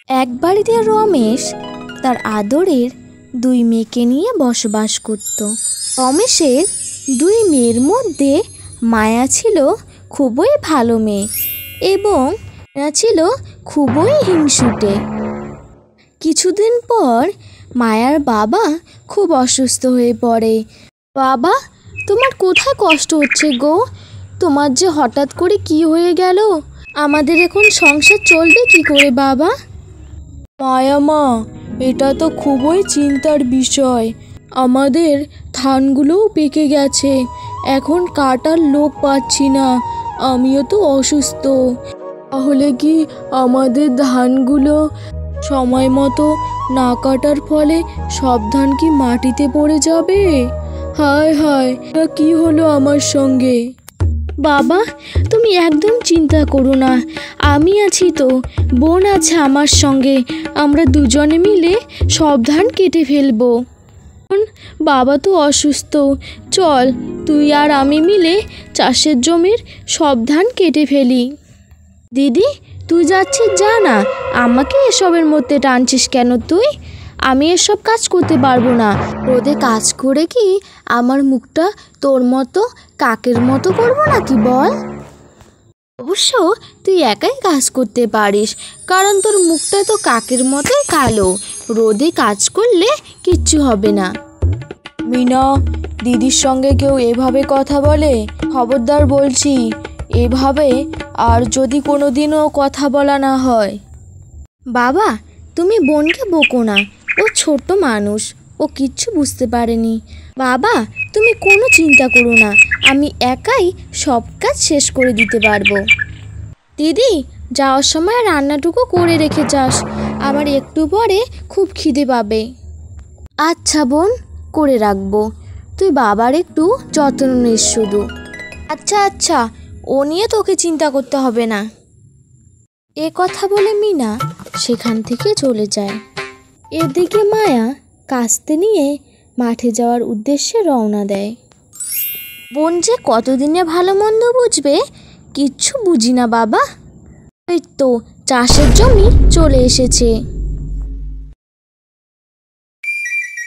এক বাড়িতে রমেশ তার আদরের দুই মেয়েকে নিয়ে বসবাস করত। রমেশের দুই মেয়ের মধ্যে মায়া ছিল খুবই ভালো মেয়ে এবং ছিল খুবই হিংসুটে। কিছুদিন পর মায়ার বাবা খুব অসুস্থ হয়ে পড়ে। বাবা, তোমার কোথায় কষ্ট হচ্ছে গো? তোমার যে হঠাৎ করে কি হয়ে গেল? আমাদের এখন সংসার চলবে কি করে বাবা? মায়া মা, এটা তো খুবই চিন্তার বিষয়। আমাদের ধানগুলোও পেকে গেছে, এখন কাটার লোক পাচ্ছি না। আমিও তো অসুস্থ। তাহলে কি আমাদের ধানগুলো সময় মতো না কাটার ফলে সব ধান কি মাটিতে পড়ে যাবে? হায় হায়, এটা কি হলো আমার সঙ্গে? বাবা, তুমি একদম চিন্তা করো না, আমি আছি তো, বোন আছে আমার সঙ্গে। আমরা দুজনে মিলে সব ধান কেটে ফেলবো। বাবা তো অসুস্থ, চল তুই আর আমি মিলে চাষের জমির সব ধান কেটে ফেলি। দিদি, তুই যাচ্ছিস যা না, আমাকে এসবের মধ্যে টানছিস কেন তুই? আমি এসব কাজ করতে পারবো না। রোদে কাজ করে কি আমার মুখটা তোর মতো কাকের মতো করবো নাকি বল? অবশ্য তুই একাই কাজ করতে পারিস, কারণ তোর মুখটা তো কাকের মতোই কালো। রোদে কাজ করলে কিচ্ছু হবে না। মিনা, দিদির সঙ্গে কেউ এভাবে কথা বলে? খবরদার বলছি, এভাবে আর যদি কোনোদিনও কথা বলা না হয়। বাবা, তুমি বোনকে বকো না, ও ছোট মানুষ, ও কিচ্ছু বুঝতে পারেনি। বাবা, তুমি কোনো চিন্তা করো না, আমি একাই সব কাজ শেষ করে দিতে পারবো। দিদি, যাওয়ার সময় রান্নাটুকু করে রেখে যাস, আমার একটু পরে খুব খিদে পাবে। আচ্ছা বোন, করে রাখবো। তুই বাবার একটু যত্ন নিস শুধু। আচ্ছা আচ্ছা, ও নিয়ে তোকে চিন্তা করতে হবে না। এ কথা বলে মিনা সেখান থেকে চলে যায়। এদিকে মায়া কাস্তে নিয়ে মাঠে যাওয়ার উদ্দেশ্যে রওনা দেয়। বোন যে কতদিনে ভালো মন্দ বুঝবে, কিচ্ছু বুঝি না বাবা। এই তো চাষের জমি চলে এসেছে।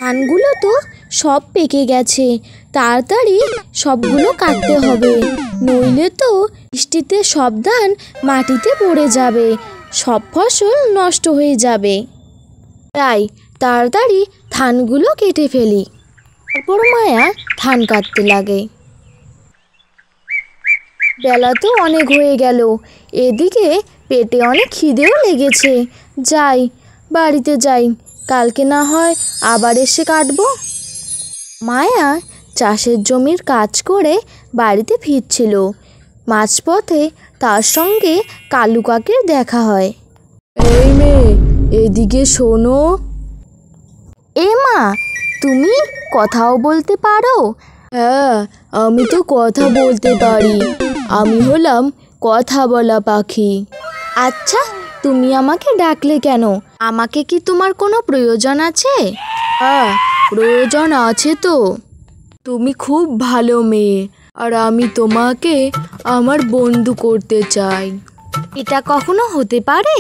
ধানগুলো তো সব পেকে গেছে, তাড়াতাড়ি সবগুলো কাটতে হবে, নইলে তো বৃষ্টিতে সব ধান মাটিতে পড়ে যাবে, সব ফসল নষ্ট হয়ে যাবে। তাই তাড়াতাড়ি ধানগুলো কেটে ফেলি। তারপর মায়া ধান কাটতে লাগে। বেলা তো অনেক হয়ে গেল, এদিকে পেটে অনেক খিদেও লেগেছে। যাই, বাড়িতে যাই, কালকে না হয় আবার এসে কাটবো। মায়া চাষের জমির কাজ করে বাড়িতে ফিরছিল। মাঝপথে তার সঙ্গে কালু কাকের দেখা হয়। এই মেয়ে, এদিকে শোনো। এ মা, তুমি কথাও বলতে পারো? হ্যাঁ, আমি তো কথা বলতে পারি। আমি হলাম কথা বলা পাখি। আচ্ছা, তুমি আমাকে ডাকলে কেন? আমাকে কি তোমার কোনো প্রয়োজন আছে? হ্যাঁ, প্রয়োজন আছে তো। তুমি খুব ভালো মেয়ে, আর আমি তোমাকে আমার বন্ধু করতে চাই। এটা কখনো হতে পারে?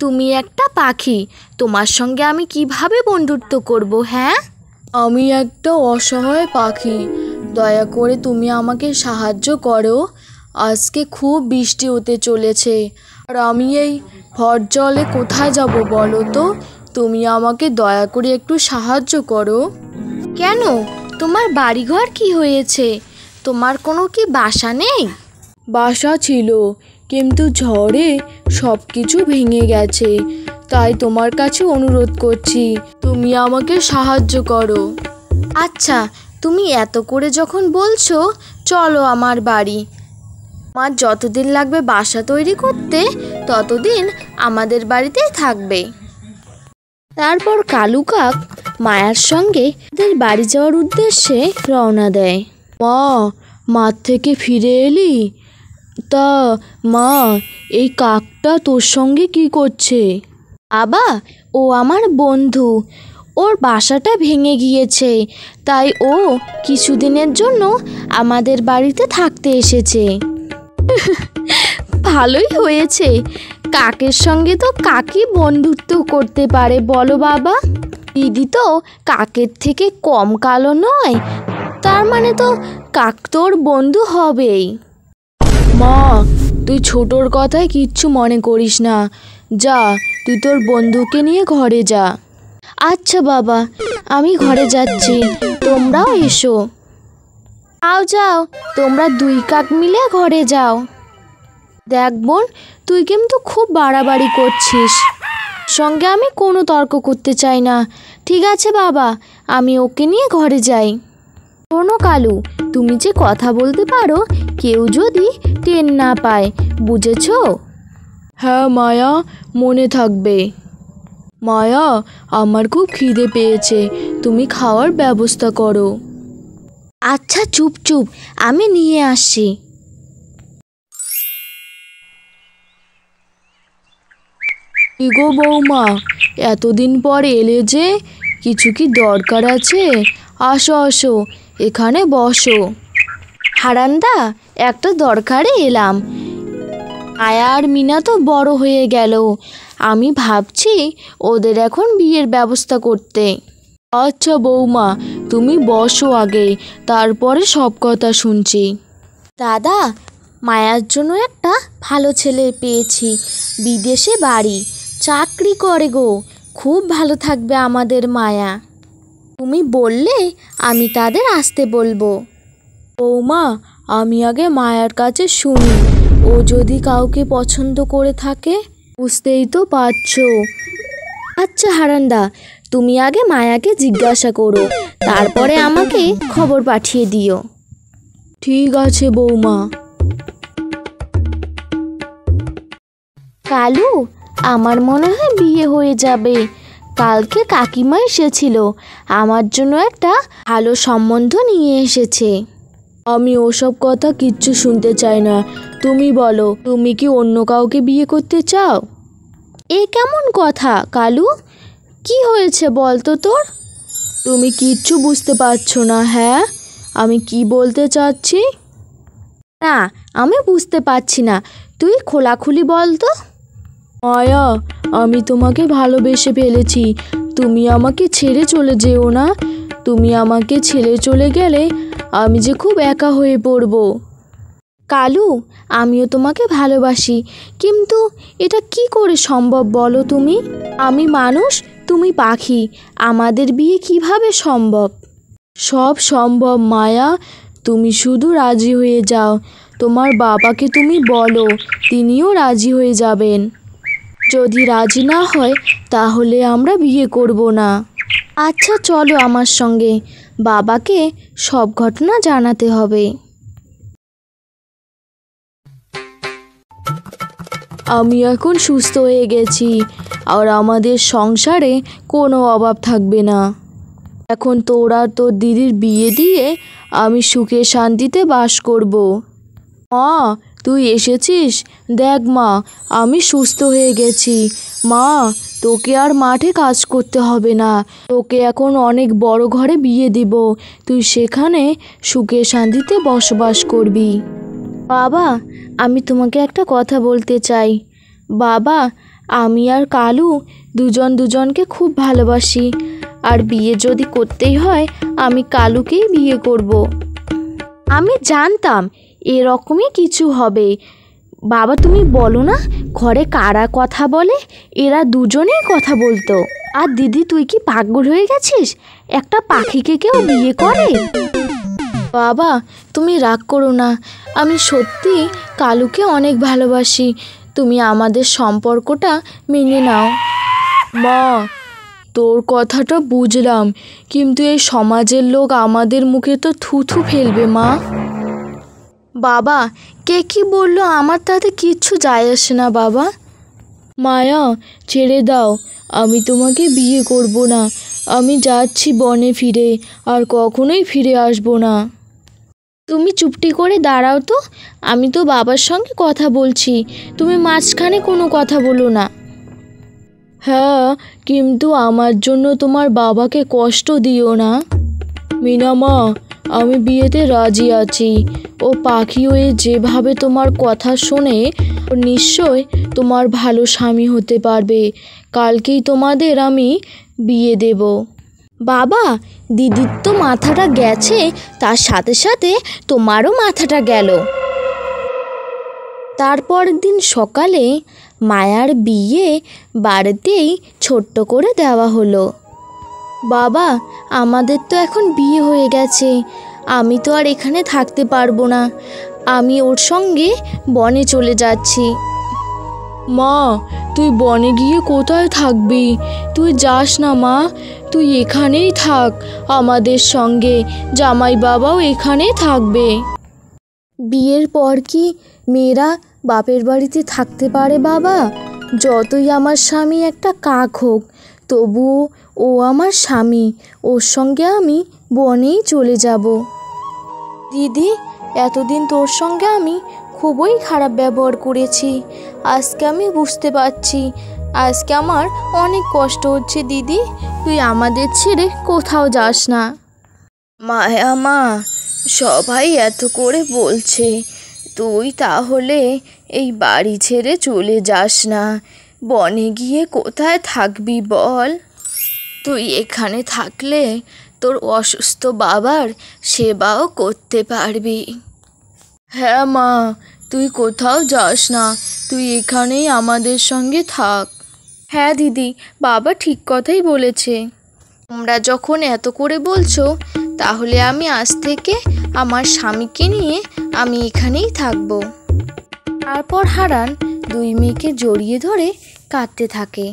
তুমি একটা পাখি, তোমার সঙ্গে আমি কিভাবে বন্ধুত্ব করব? হ্যাঁ, আমি একটা অসহায় পাখি, দয়া করে তুমি আমাকে সাহায্য করো। আজকে খুব বৃষ্টি হতে চলেছে, আর আমি এই ভর জলে কোথায় যাব বলো তো? তুমি আমাকে দয়া করে একটু সাহায্য করো। কেন, তোমার বাড়িঘর কি হয়েছে? তোমার কোনো কি বাসা নেই? বাসা ছিল, কিন্তু ঝড়ে সব কিছু ভেঙে গেছে। তাই তোমার কাছে অনুরোধ করছি, তুমি আমাকে সাহায্য করো। আচ্ছা, তুমি এত করে যখন বলছো, চলো আমার বাড়ি। আমার যতদিন লাগবে বাসা তৈরি করতে, ততদিন আমাদের বাড়িতেই থাকবে। তারপর কালু কাক মায়ার সঙ্গে তাদের বাড়ি যাওয়ার উদ্দেশ্যে রওনা দেয়। মা, মাঠ থেকে ফিরে এলি? তা মা, এই কাকটা তোর সঙ্গে কি করছে? বাবা, ও আমার বন্ধু, ওর বাসাটা ভেঙে গিয়েছে, তাই ও কিছুদিনের জন্য আমাদের বাড়িতে থাকতে এসেছে। ভালোই হয়েছে, কাকের সঙ্গে তো কাকই বন্ধুত্ব করতে পারে বলো বাবা? দিদি তো কাকের থেকে কম কালো নয়, তার মানে তো কাক তোর বন্ধু হবেই। মা, তুই ছোটোর কথায় কিচ্ছু মনে করিস না। যা, তুই তোর বন্ধুকে নিয়ে ঘরে যা। আচ্ছা বাবা, আমি ঘরে যাচ্ছি, তোমরাও এসো। যাও যাও, তোমরা দুই কাক মিলে ঘরে যাও। দেখ বোন, তুই কিন্তু খুব বাড়াবাড়ি করছিস, সঙ্গে আমি কোনো তর্ক করতে চাই না। ঠিক আছে বাবা, আমি ওকে নিয়ে ঘরে যাই। শোনো কালু, তুমি যে কথা বলতে পারো, কেউ যদি টের না পায়, বুঝেছো? হ্যাঁ মায়া, মনে থাকবে। মায়া, আমার খুব খিদে পেয়েছে, তুমি খাওয়ার ব্যবস্থা করো। আচ্ছা চুপ চুপ, আমি নিয়ে আসছি। কি গো বৌমা, এতদিন পর এলে যে, কিছু কি দরকার আছে? আসো আসো, এখানে বসো। হারান্দা, একটা দরকারে এলাম। আয়া আর মিনা তো বড় হয়ে গেল, আমি ভাবছি ওদের এখন বিয়ের ব্যবস্থা করতে। আচ্ছা বৌমা, তুমি বসো আগে, তারপরে সব কথা শুনছি। দাদা, মায়ার জন্য একটা ভালো ছেলে পেয়েছি, বিদেশে বাড়ি, চাকরি করে গো, খুব ভালো থাকবে আমাদের মায়া। তুমি বললে আমি তাদের আসতে বলবো। বৌমা, আমি আগে মায়ার কাছে শুনি, ও যদি কাউকে পছন্দ করে থাকে। বুঝতেই তো পারছো। আচ্ছা হারান্দা, তুমি আগে মায়াকে জিজ্ঞাসা করো, তারপরে আমাকে খবর পাঠিয়ে দিও। ঠিক আছে বৌমা। কালু, আমার মনে হয় বিয়ে হয়ে যাবে। কালকে কাকিমা এসেছিল, আমার জন্য একটা ভালো সম্বন্ধ নিয়ে এসেছে। আমি ওসব কথা কিচ্ছু শুনতে চাই না। তুমি বলো, তুমি কি অন্য কাউকে বিয়ে করতে চাও? এ কেমন কথা কালু? কি হয়েছে বল তো তোর? তুমি কিচ্ছু বুঝতে পারছো না? হ্যাঁ, আমি কি বলতে চাচ্ছি? না, আমি বুঝতে পারছি না, তুই খোলাখুলি বল তো। মায়া, আমি তোমাকে ভালোবেসে ফেলেছি, তুমি আমাকে ছেড়ে চলে যেও না। তুমি আমাকে ছেড়ে চলে গেলে আমি যে খুব একা হয়ে পড়ব। কালু, আমিও তোমাকে ভালোবাসি, কিন্তু এটা কি করে সম্ভব বলো তুমি? আমি মানুষ, তুমি পাখি, আমাদের বিয়ে কিভাবে সম্ভব? সব সম্ভব মায়া, তুমি শুধু রাজি হয়ে যাও। তোমার বাবাকে তুমি বলো, তিনিও রাজি হয়ে যাবেন। যদি রাজি না হয় তাহলে আমরা বিয়ে করব না। আচ্ছা চলো আমার সঙ্গে, বাবাকে সব ঘটনা জানাতে হবে। আমি এখন সুস্থ হয়ে গেছি, আর আমাদের সংসারে কোনো অভাব থাকবে না। এখন তোরা তোর দিদির বিয়ে দিয়ে আমি সুখে শান্তিতে বাস করব। মা, তুই এসেছিস? দেখ মা, আমি সুস্থ হয়ে গেছি। মা, তোকে আর মাঠে কাজ করতে হবে না, তোকে এখন অনেক বড় ঘরে বিয়ে দিব, তুই সেখানে সুখে শান্তিতে বসবাস করবি। বাবা, আমি তোমাকে একটা কথা বলতে চাই। বাবা, আমি আর কালু দুজন দুজনকে খুব ভালোবাসি, আর বিয়ে যদি করতেই হয় আমি কালুকেই বিয়ে করব। আমি জানতাম এরকমই কিছু হবে। বাবা, তুমি বলো না ঘরে কারা কথা বলে? এরা দুজনেই কথা বলতো। আর দিদি, তুই কি পাগল হয়ে গেছিস? একটা পাখিকে কেউ বিয়ে করে? বাবা, তুমি রাগ করো না, আমি সত্যি কালুকে অনেক ভালোবাসি, তুমি আমাদের সম্পর্কটা মেনে নাও। মা, তোর কথাটা বুঝলাম, কিন্তু এই সমাজের লোক আমাদের মুখে তো থুথু ফেলবে মা। বাবা, কে কি বললো আমার তাতে কিচ্ছু যায় আসে না বাবা। মায়া, ছেড়ে দাও, আমি তোমাকে বিয়ে করব না। আমি যাচ্ছি বনে ফিরে, আর কখনোই ফিরে আসবো না। তুমি চুপটি করে দাঁড়াও তো, আমি তো বাবার সঙ্গে কথা বলছি, তুমি মাঝখানে কোনো কথা বলো না। হ্যাঁ, কিন্তু আমার জন্য তোমার বাবাকে কষ্ট দিও না। মিনা মা, আমি বিয়েতে রাজি আছি। ও পাখি হয়ে যেভাবে তোমার কথা শোনে, ও নিশ্চয় তোমার ভালো স্বামী হতে পারবে। কালকেই তোমাদের আমি বিয়ে দেব। বাবা, দিদির তো মাথাটা গেছে, তার সাথে সাথে তোমারও মাথাটা গেল। তারপর দিন সকালে মায়ার বিয়ে বাড়িতেই ছোট্ট করে দেওয়া হলো। বাবা, আমাদের তো এখন বিয়ে হয়ে গেছে, আমি তো আর এখানে থাকতে পারবো না, আমি ওর সঙ্গে বনে চলে যাচ্ছি। মা, তুই বনে গিয়ে কোথায় থাকবি? তুই যাস না মা, তুই এখানেই থাক আমাদের সঙ্গে। জামাই বাবাও এখানেই থাকবে। বিয়ের পর কি মেয়েরা বাপের বাড়িতে থাকতে পারে বাবা? যতই আমার স্বামী একটা কাক হোক, তবুও ও আমার স্বামী, ওর সঙ্গে আমি বনেই চলে যাব। দিদি, এতদিন তোর সঙ্গে আমি খুবই খারাপ ব্যবহার করেছি, আজকে আমি বুঝতে পারছি। আজকে আমার অনেক কষ্ট হচ্ছে দিদি, তুই আমাদের ছেড়ে কোথাও যাস না। মায়া মা, সবাই এত করে বলছে, তুই তাহলে এই বাড়ি ছেড়ে চলে যাস না, বনে গিয়ে কোথায় থাকবি বল? তুই এখানে থাকলে তোর অসুস্থ বাবার সেবাও করতে পারবি। হ্যাঁ মা, তুই কোথাও যাস না, তুই এখানেই আমাদের সঙ্গে থাক। হ্যাঁ দিদি, বাবা ঠিক কথাই বলেছে। তোমরা যখন এত করে বলছো, তাহলে আমি আজ থেকে আমার স্বামীকে নিয়ে আমি এখানেই থাকবো। তারপর হারান দুই মেয়েকে জড়িয়ে ধরে কাঁদতে থাকে।